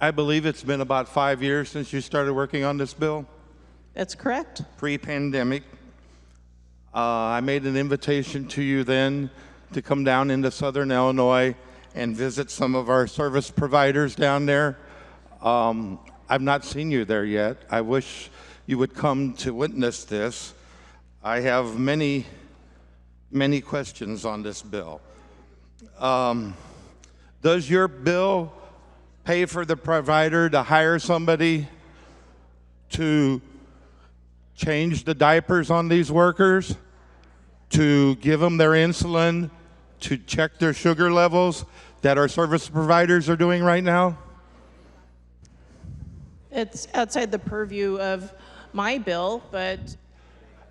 I believe it's been about 5 years since you started working on this bill, That's correct. pre-pandemic. I made an invitation to you then to come down into Southern Illinois and visit some of our service providers down there. I've not seen you there yet. I wish you would come to witness this. I have many questions on this bill. Does your bill pay for the provider to hire somebody to change the diapers on these workers, to give them their insulin, to check their sugar levels that our service providers are doing right now? It's outside the purview of my bill, but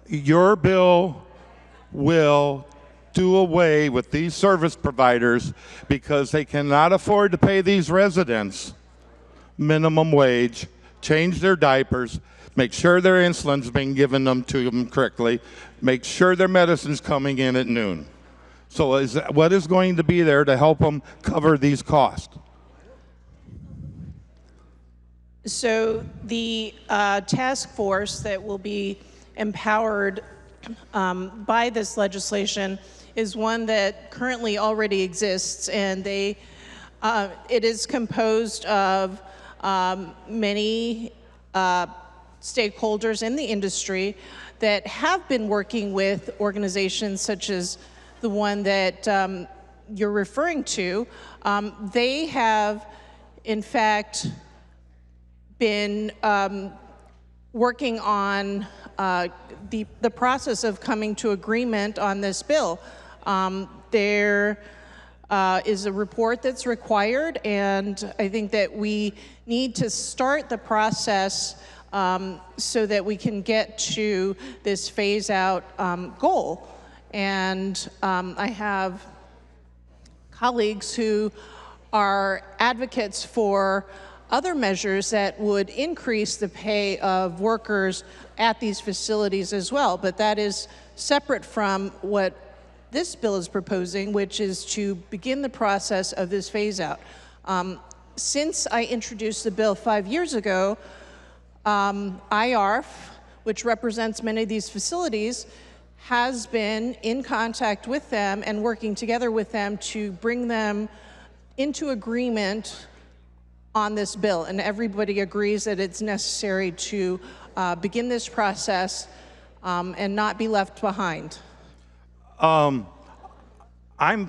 Your bill will do away with these service providers because they cannot afford to pay these residents minimum wage, change their diapers, make sure their insulin's being given to them correctly, make sure their medicine's coming in at noon. So what is going to be there to help them cover these costs? so the task force that will be empowered by this legislation is one that currently already exists, and it is composed of many stakeholders in the industry that have been working with organizations such as the one that you're referring to. They have, in fact, been working on the process of coming to agreement on this bill. There is a report that's required, and I think that we need to start the process so that we can get to this phase-out goal. And I have colleagues who are advocates for other measures that would increase the pay of workers at these facilities as well, but that is separate from what this bill is proposing, which is to begin the process of this phase-out. Since I introduced the bill 5 years ago, IARF, which represents many of these facilities, has been in contact with them and working together with them to bring them into agreement on this bill, and everybody agrees that it's necessary to begin this process and not be left behind. I'm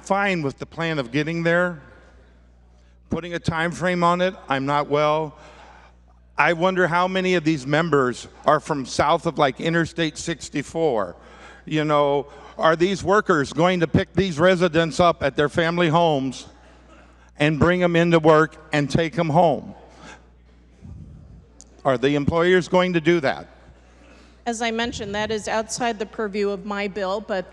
fine with the plan of getting there. Putting a time frame on it, I'm not well. I wonder how many of these members are from south of like Interstate 64. You know, are these workers going to pick these residents up at their family homes and bring them into work and take them home? Are the employers going to do that? As I mentioned, that is outside the purview of my bill, but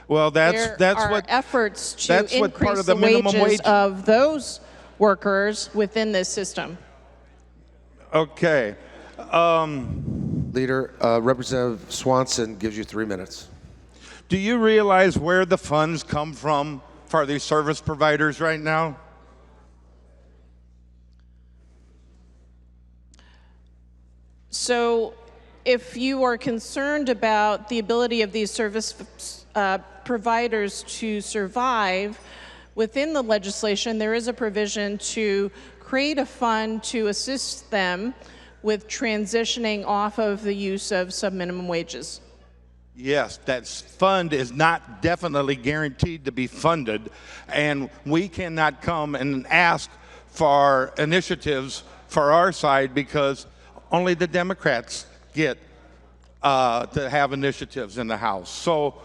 Well, there are what efforts to that's what part increase of the the minimum wages wage. of those workers within this system. Okay. Leader, Representative Swanson gives you 3 minutes. Do you realize where the funds come from for these service providers right now? So if you are concerned about the ability of these service providers to survive within the legislation, there is a provision to create a fund to assist them with transitioning off of the use of subminimum wages. Yes, that fund is not definitely guaranteed to be funded, and we cannot come and ask for initiatives for our side because only the Democrats get to have initiatives in the House. So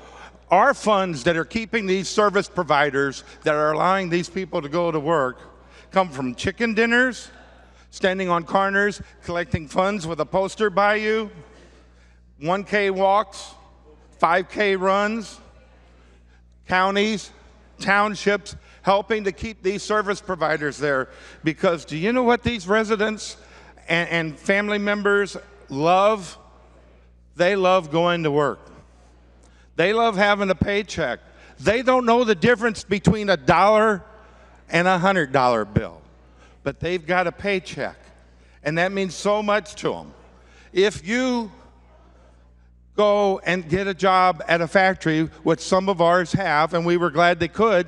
our funds that are keeping these service providers, that are allowing these people to go to work, come from chicken dinners, standing on corners, collecting funds with a poster by you, 1K walks, 5K runs, counties, townships, helping to keep these service providers there. Because do you know what these residents and family members love? They love going to work. They love having a paycheck. They don't know the difference between $1 and $100 bill. but they've got a paycheck, and that means so much to them. If you go and get a job at a factory, which some of ours have, and we were glad they could,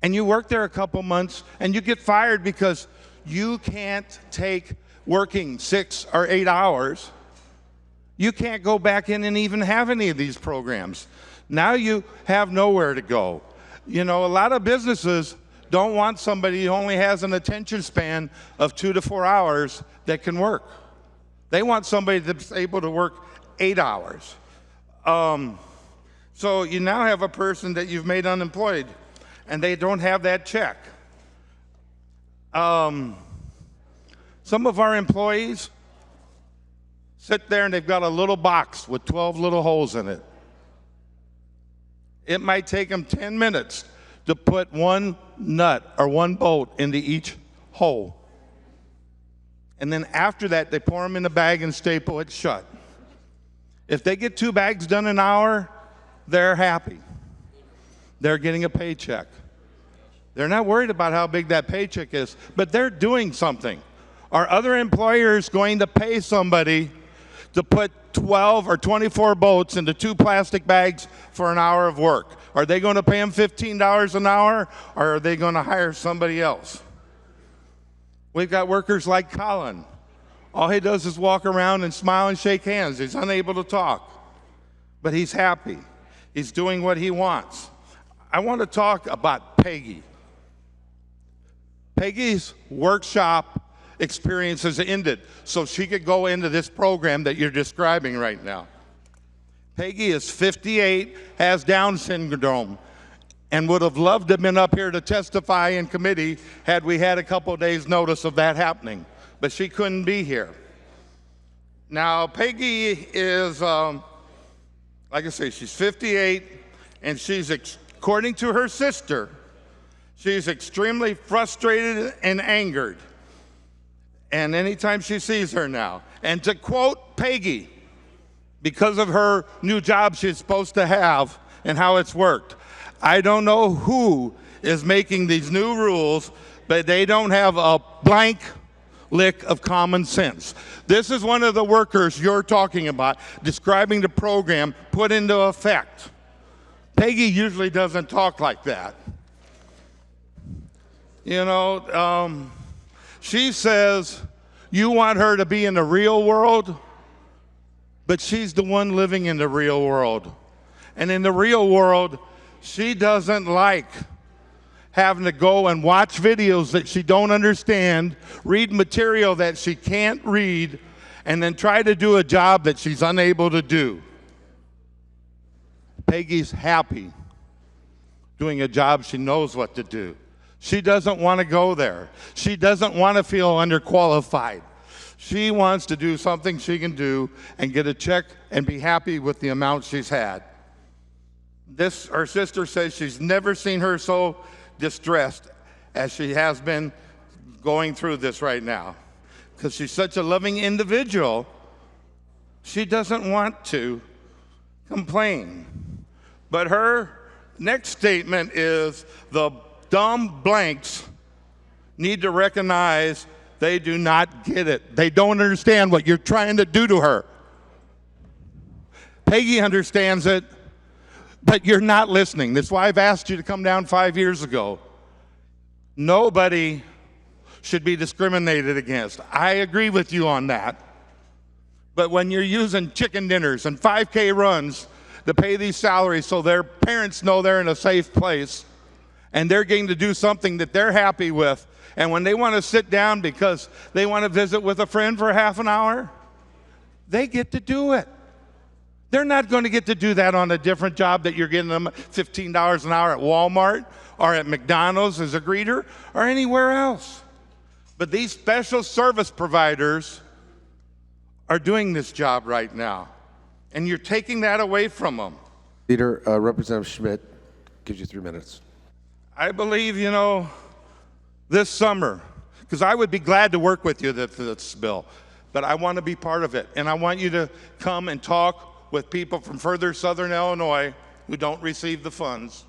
and you work there a couple months and you get fired because you can't take working 6 or 8 hours, you can't go back in and even have any of these programs. Now you have nowhere to go. You know, a lot of businesses don't want somebody who only has an attention span of 2 to 4 hours that can work. They want somebody that's able to work 8 hours. So you now have a person that you've made unemployed, and they don't have that check. Some of our employees sit there and they've got a little box with 12 little holes in it. It might take them 10 minutes to put one nut or one bolt into each hole. And then after that, they pour them in a bag and staple it shut. If they get 2 bags done an hour, they're happy. They're getting a paycheck. They're not worried about how big that paycheck is, but they're doing something. Are other employers going to pay somebody to put 12 or 24 bolts into 2 plastic bags for an hour of work? Are they going to pay them $15 an hour, or are they going to hire somebody else? We've got workers like Colin. All he does is walk around and smile and shake hands. He's unable to talk, but he's happy. He's doing what he wants. I want to talk about Peggy. Peggy's workshop experience has ended, so she could go into this program that you're describing right now. Peggy is 58, has Down syndrome, and would have loved to have been up here to testify in committee had we had a couple days' notice of that happening. But she couldn't be here. Now, Peggy is, like I say, she's 58, and she's, according to her sister, she's extremely frustrated and angered. And anytime she sees her now, and to quote Peggy, because of her new job she's supposed to have and how it's worked, I don't know who is making these new rules, but they don't have a blank lick of common sense. This is one of the workers you're talking about, describing the program put into effect. Peggy usually doesn't talk like that. You know, she says you want her to be in the real world, but she's the one living in the real world. And in the real world, she doesn't like having to go and watch videos that she don't understand, read material that she can't read, and then try to do a job that she's unable to do. Peggy's happy doing a job she knows what to do. She doesn't want to go there. She doesn't want to feel underqualified. She wants to do something she can do and get a check and be happy with the amount she's had. Her sister says she's never seen her so distressed as she has been going through this right now. Because she's such a loving individual, she doesn't want to complain. But her next statement is the dumb blanks need to recognize they do not get it. They don't understand what you're trying to do to her. Peggy understands it, but you're not listening. That's why I've asked you to come down 5 years ago. Nobody should be discriminated against. I agree with you on that. But when you're using chicken dinners and 5K runs to pay these salaries so their parents know they're in a safe place and they're getting to do something that they're happy with, and when they want to sit down because they want to visit with a friend for half an hour, they get to do it. They're not going to get to do that on a different job that you're getting them $15 an hour at Walmart or at McDonald's as a greeter or anywhere else. But these special service providers are doing this job right now, and you're taking that away from them. Leader, Representative Schmidt gives you 3 minutes. I believe, this summer, because I would be glad to work with you for this bill, but I want to be part of it, and I want you to come and talk with people from further southern Illinois who don't receive the funds.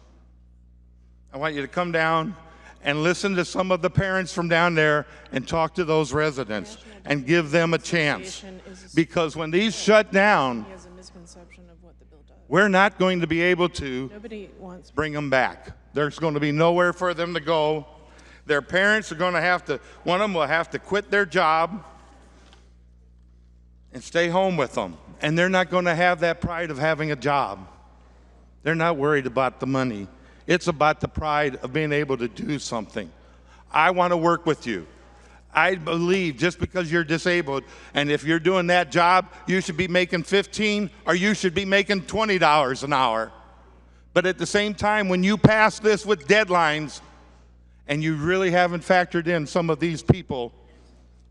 I want you to come down and listen to some of the parents from down there and talk to those residents and give them a chance. Because when these shut down, He has a misconception of what the bill does. we're not going to be able to Nobody wants. bring them back. There's going to be nowhere for them to go. Their parents are going to have to, one of them will have to quit their job and stay home with them. And they're not going to have that pride of having a job. They're not worried about the money. It's about the pride of being able to do something. I want to work with you. I believe just because you're disabled and if you're doing that job, you should be making $15 or you should be making $20 an hour. But at the same time, when you pass this with deadlines and you really haven't factored in some of these people,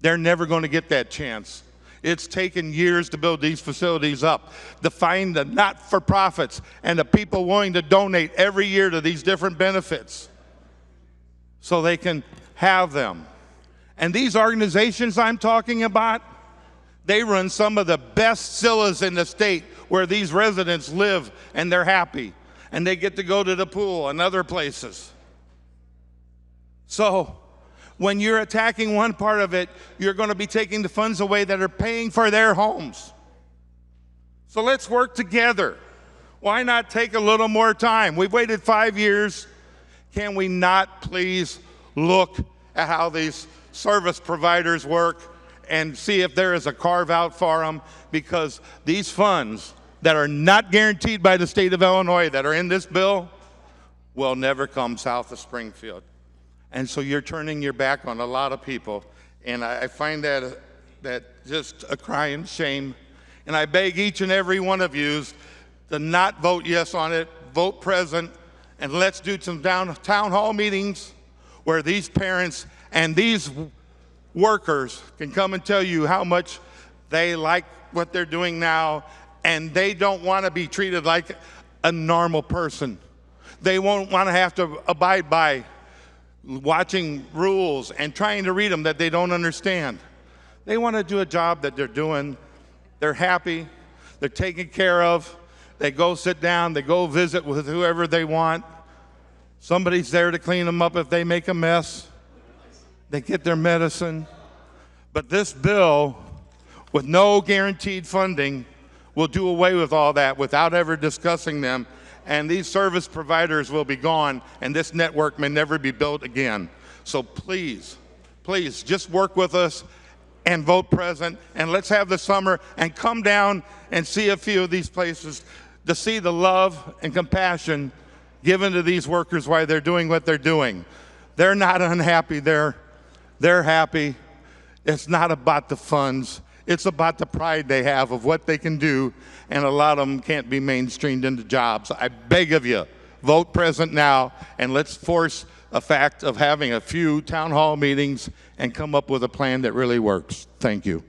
they're never going to get that chance. It's taken years to build these facilities up, to find the not-for-profits and the people willing to donate every year to these different benefits so they can have them. And these organizations I'm talking about, they run some of the best villas in the state where these residents live and they're happy and they get to go to the pool and other places. So when you're attacking one part of it, you're going to be taking the funds away that are paying for their homes. So let's work together. Why not take a little more time? We've waited 5 years. Can we not please look at how these service providers work and see if there is a carve out for them? Because these funds that are not guaranteed by the state of Illinois that are in this bill will never come south of Springfield. And so you're turning your back on a lot of people. And I find that just a crying shame. And I beg each and every one of you to not vote yes on it, vote present, and let's do some town hall meetings where these parents and these workers can come and tell you how much they like what they're doing now, and they don't want to be treated like a normal person. They won't want to have to abide by watching rules and trying to read them that they don't understand. They want to do a job that they're doing. They're happy. They're taken care of. They go sit down. They go visit with whoever they want. Somebody's there to clean them up if they make a mess. They get their medicine. But this bill, with no guaranteed funding, will do away with all that without ever discussing them. And these service providers will be gone, and this network may never be built again. So please, please, just work with us and vote present, and let's have the summer and come down and see a few of these places to see the love and compassion given to these workers while they're doing what they're doing. They're not unhappy, they're happy. It's not about the funds. It's about the pride they have of what they can do, and a lot of them can't be mainstreamed into jobs. I beg of you, vote present now, and let's force a fact of having a few town hall meetings and come up with a plan that really works. Thank you.